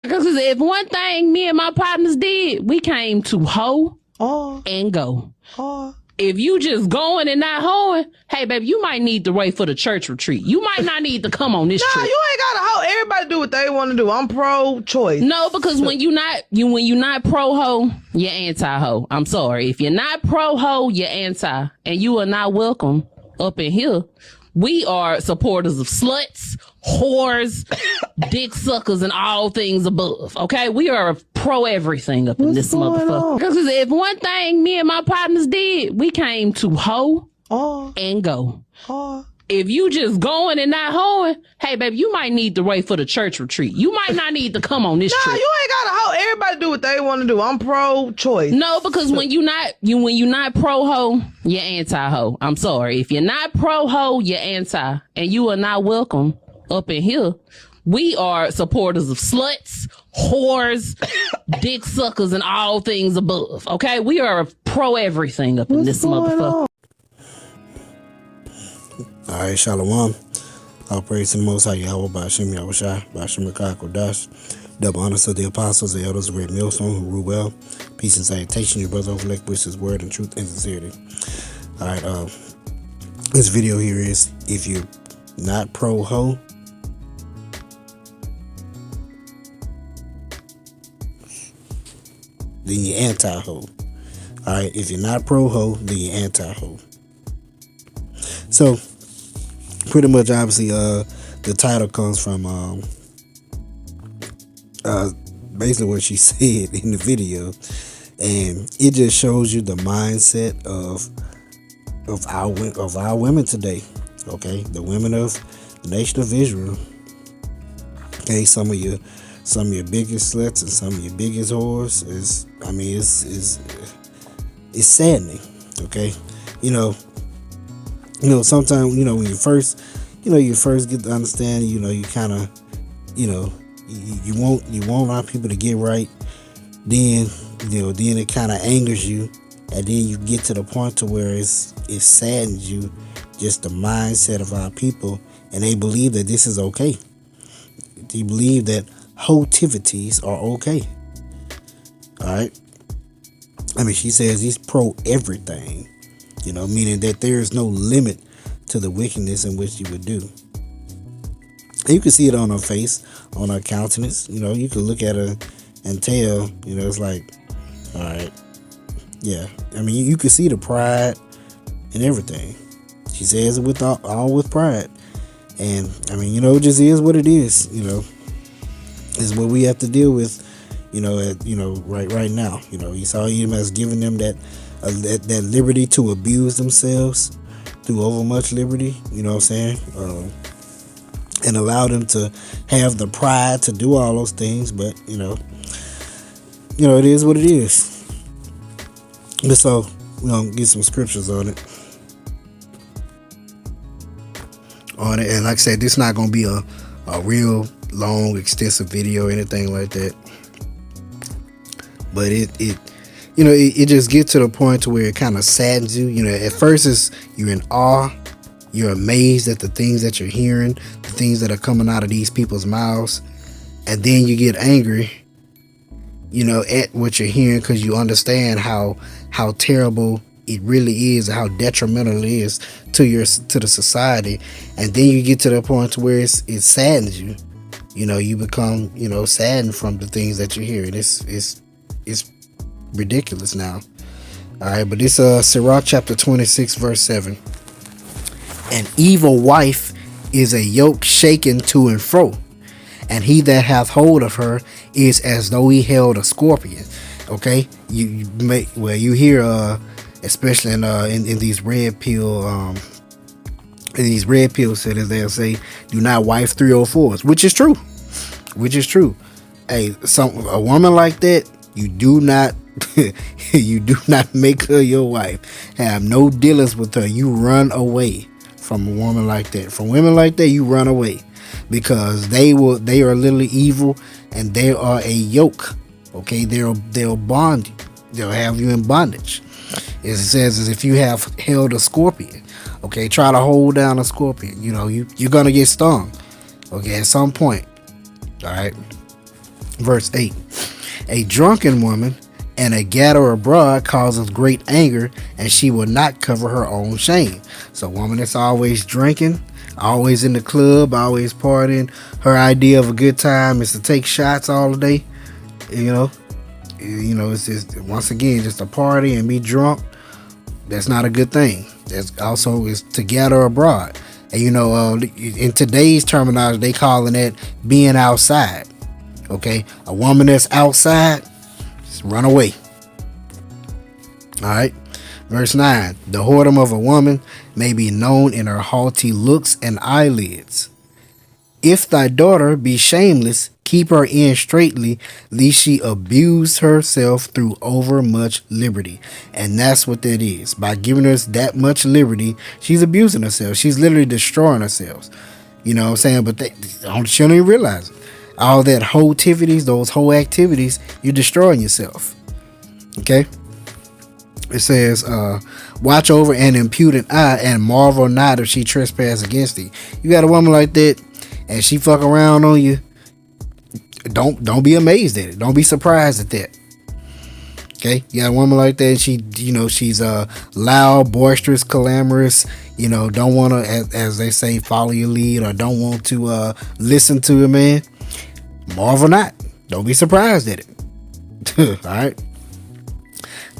Because if one thing me and my partners did, we came to hoe and go. If you just going and not hoeing, hey, baby, you might need to wait for the church retreat. You might not need to come on this trip. You ain't got to hoe. Everybody do what they want to do. I'm pro-choice. No, because when you're not pro-hoe, you're anti-hoe. I'm sorry. If you're not pro-hoe, you're anti. And you are not welcome up in here. We are supporters of sluts, whores, dick suckers, and all things above. Okay? We are pro everything up in this motherfucker. Because if one thing me and my partners did, we came to hoe and go. If you just going and not hoeing, hey, baby, you might need to wait for the church retreat. You might not need to come on this trip. You ain't got to hoe. Everybody do what they want to do. I'm pro-choice. No, because when you're not pro-hoe, you're anti-hoe. I'm sorry. If you're not pro-hoe, you're anti. And you are not welcome up in here. We are supporters of sluts, whores, dick suckers, and all things above. Okay? We are pro everything up in this motherfucker. All right, Shalom. All praise to the Most High Yahweh, Ba'ashem Yahushai, Ba'ashem Rakah Kodash. Double honors to the apostles, the elders, the great millstone who rule well. Peace and salutation, your brother overlake with his word and truth and sincerity. All right, this video here is if you're not pro-hoe, then you're anti-hoe. All right, if you're not pro-hoe, then you're anti-hoe. So, pretty much, obviously, the title comes from basically what she said in the video, and it just shows you the mindset of our women today. Okay, the women of the nation of Israel. Okay, some of your biggest sluts and some of your biggest whores it's saddening. Okay, sometimes, when you first get to understand, you kind of, you want our people to get right. Then, then it kind of angers you. And then you get to the point to where it saddens you, just the mindset of our people. And they believe that this is okay. They believe that hotivities are okay. All right. I mean, she says he's pro everything. Meaning that there is no limit to the wickedness in which you would do. And you can see it on her face, on her countenance. You can look at her and tell, it's like, all right, yeah. I mean, you can see the pride and everything. She says it with all with pride. And, I mean, it just is what it is, It's what we have to deal with, right now. Esau Edom has given them that liberty to abuse themselves through overmuch liberty, you know what I'm saying? And allow them to have the pride to do all those things, but it is what it is. But so we're gonna get some scriptures on it. And like I said, this is not gonna be a real long, extensive video or anything like that. But it just gets to the point to where it kind of saddens you. At first you're in awe, you're amazed at the things that you're hearing, the things that are coming out of these people's mouths, and then you get angry, at what you're hearing, because you understand how terrible it really is, how detrimental it is to the society. And then you get to the point to where it saddens you. You become saddened from the things that you're hearing. It's ridiculous now. All right, but this Sirach chapter 26 verse 7. An evil wife is a yoke shaken to and fro, and he that hath hold of her is as though he held a scorpion. Okay, you hear especially in these red pill cities, they'll say, do not wife 304s, which is true. Hey, a woman like that, you do not make her your wife. Have no dealings with her. You run away from a woman like that. From women like that, you run away, because they are literally evil, and they are a yoke. Okay, they'll bond you. They'll have you in bondage. It says, as if you have held a scorpion. Okay, try to hold down a scorpion. You're gonna get stung. Okay, at some point. All right. Verse 8. A drunken woman and a gatherer abroad causes great anger, and she will not cover her own shame. So a woman that's always drinking, always in the club, always partying, her idea of a good time is to take shots all day. It's just, once again, just a party and be drunk. That's not a good thing. That's also is to gather abroad. And in today's terminology, they calling it being outside. Okay, a woman that's outside, just run away. All right. Verse 9. The whoredom of a woman may be known in her haughty looks and eyelids. If thy daughter be shameless, keep her in straitly, lest she abuse herself through overmuch liberty. And that's what that is. By giving us that much liberty, she's abusing herself. She's literally destroying herself. You know what I'm saying? But she don't even realize it. All that hoe activities, those whole activities, you're destroying yourself. Okay? It says, watch over an impudent eye and marvel not if she trespass against thee. You got a woman like that and she fuck around on you, don't be amazed at it. Don't be surprised at that. Okay, you got a woman like that, and she's loud, boisterous, clamorous. Don't want to, as they say, follow your lead, or don't want to listen to a man. Marvel not. Don't be surprised at it. All right.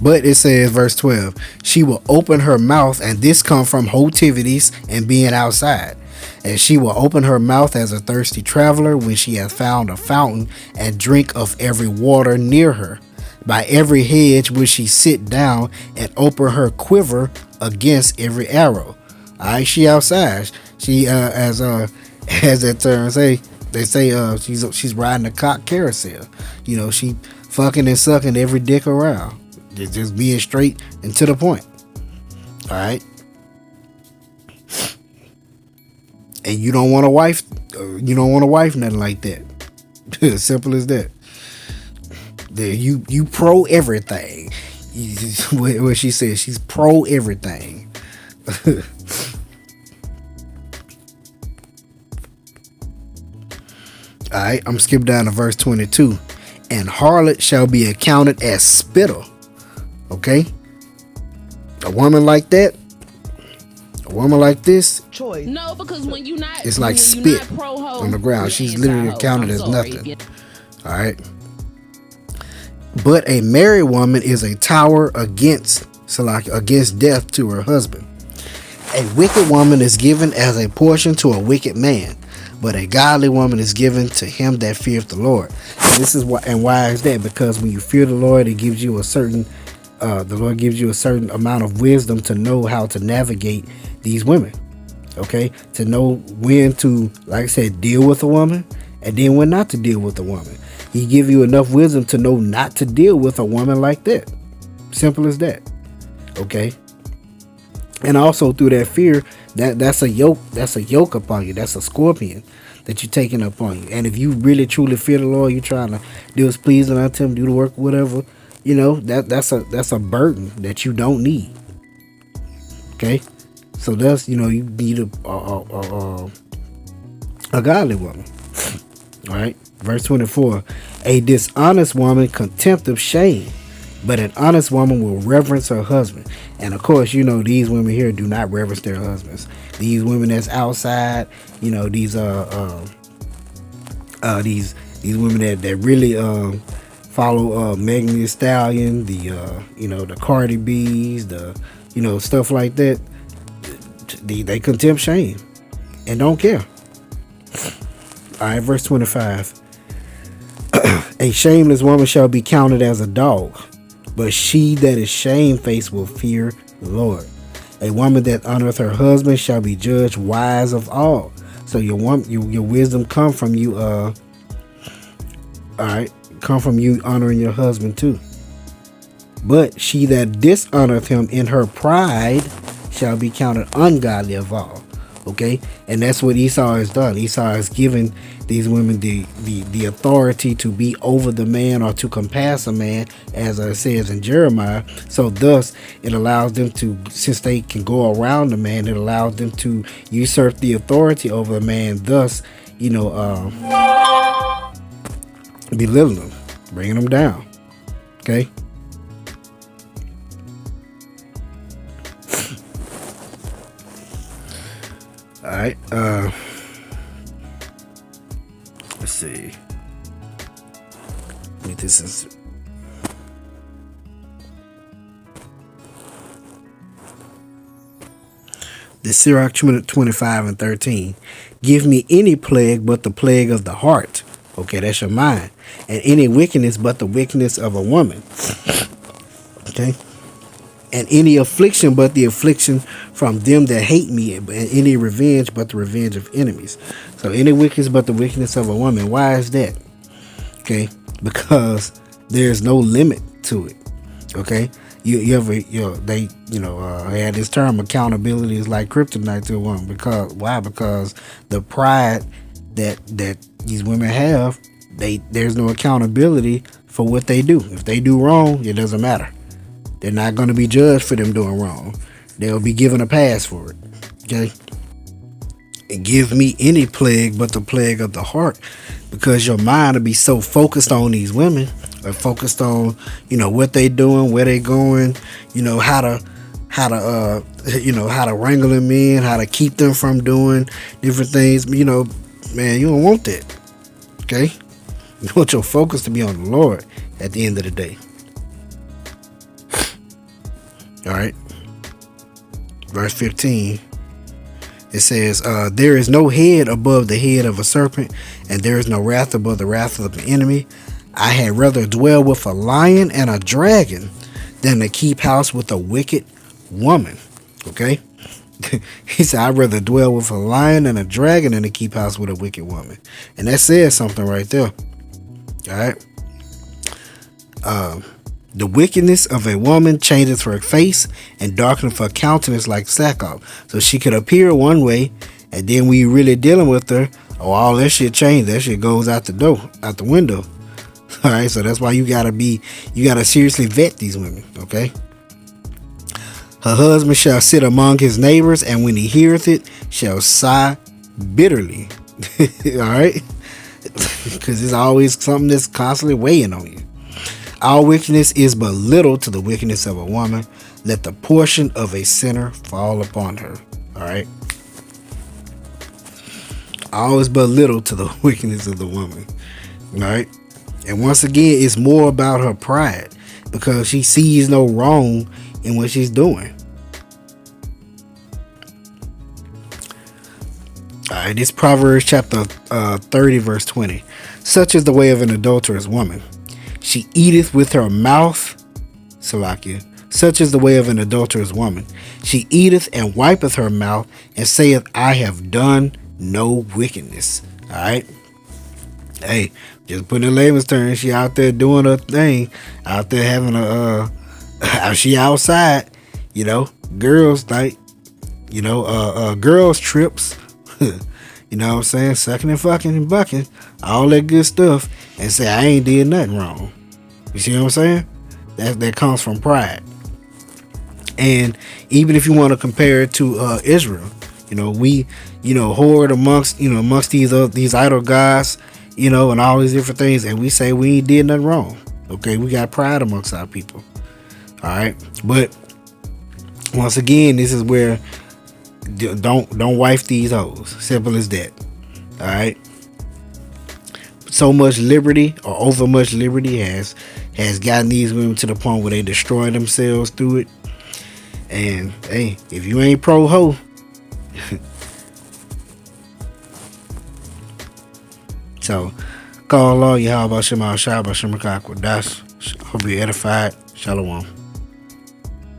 But it says, verse 12, she will open her mouth, and this come from hotivities and being outside. And she will open her mouth as a thirsty traveler when she hath found a fountain, and drink of every water near her. By every hedge will she sit down, and open her quiver against every arrow. All right, she outside. She as that term say, they say she's riding a cock carousel. She fucking and sucking every dick around. Just being straight and to the point. All right. And you don't want a wife. You don't want a wife, nothing like that. Simple as that. You pro everything. What she says, she's pro everything. All right, I'm skipping down to verse 22. And harlot shall be accounted as spittle. Okay, a woman like that. A woman like this, choice. No, because when you not, it's like spit on the ground. She's literally counted as nothing. All right. But a married woman is a tower against death to her husband. A wicked woman is given as a portion to a wicked man, but a godly woman is given to him that feareth the Lord. And this is why. And why is that? Because when you fear the Lord, it gives you a certain. The Lord gives you a certain amount of wisdom to know how to navigate these women. Okay, to know when to, like I said, deal with a woman, and then when not to deal with a woman. He give you enough wisdom to know not to deal with a woman like that. Simple as that. Okay. And also through that fear, that's a yoke. That's a yoke upon you. That's a scorpion that you're taking upon you. And if you really truly fear the Lord, you're trying to do what's pleasing unto Him, do the work, whatever. That's a burden that you don't need. Okay. So that's, you need a godly woman. All right. Verse 24. A dishonest woman contempt of shame, but an honest woman will reverence her husband. And of course, these women here do not reverence their husbands. These women that's outside, these women that really follow Megan Thee Stallion, the Cardi B's, stuff like that. They contempt shame and don't care. All right, verse 25. A shameless woman shall be counted as a dog, but she that is shamefaced will fear the Lord. A woman that honoreth her husband shall be judged wise of all. So your wisdom come from you. All right, come from you honoring your husband too. But she that dishonoreth him in her pride shall be counted ungodly of all. Okay, and that's what Esau has done. Esau has given these women the authority to be over the man or to compass a man, as it says in Jeremiah. So thus it allows them to, since they can go around the man, it allows them to usurp the authority over the man. Thus, belittling them, bringing them down. Okay. All right. Let's see. This is. The Sirach 25:13. Give me any plague but the plague of the heart. Okay, that's your mind. And any wickedness but the wickedness of a woman. Okay. And any affliction but the affliction from them that hate me. And any revenge but the revenge of enemies. So any wickedness but the wickedness of a woman. Why is that? Okay. Because there's no limit to it. Okay. They had this term, accountability is like kryptonite to a woman. Because why? Because the pride that these women have, there's no accountability for what they do. If they do wrong, it doesn't matter. They're not going to be judged for them doing wrong. They'll be given a pass for it. Okay. And give me any plague but the plague of the heart, because your mind will be so focused on these women, or focused on, what they doing, where they going, how to wrangle them in, how to keep them from doing different things. Man, you don't want that. Okay. You want your focus to be on the Lord at the end of the day. All right. Verse 15. It says, there is no head above the head of a serpent, and there is no wrath above the wrath of the enemy. I had rather dwell with a lion and a dragon than to keep house with a wicked woman. Okay. He said, I'd rather dwell with a lion and a dragon than to keep house with a wicked woman. And that says something right there. All right. The wickedness of a woman changes her face and darkens her countenance like sackcloth. So she could appear one way, and then when you really dealing with her, all that shit changed. That shit goes out the door, out the window. All right. So that's why you gotta seriously vet these women. Okay. Her husband shall sit among his neighbors, and when he heareth it, shall sigh bitterly. All right. Because it's always something that's constantly weighing on you. All wickedness is but little to the wickedness of a woman. Let the portion of a sinner fall upon her. All right. All is but little to the wickedness of the woman. All right. And once again, it's more about her pride, because she sees no wrong in what she's doing. All right. This Proverbs chapter 30 verse 20. Such is the way of an adulterous woman. She eateth with her mouth, Salakia. Such is the way of an adulterous woman. She eateth and wipeth her mouth, and saith, I have done no wickedness. All right. Hey, just putting in layman's terms, she out there doing her thing, out there having she outside, girls like, girls trips, you know what I'm saying, sucking and fucking and bucking, all that good stuff, and say I ain't did nothing wrong. You see what I'm saying? That comes from pride. And even if you want to compare it to Israel, we hoard amongst these idol gods, and all these different things, and we say we ain't did nothing wrong. Okay, we got pride amongst our people. All right, but once again, this is where don't wife these hoes. Simple as that. All right. So much liberty, or over much liberty, has gotten these women to the point where they destroy themselves through it. And hey, if you ain't pro-hoe, so call Allah, Yahweh Shem Al Shah, Bashem Quadash. Hope you're edified. Shalom.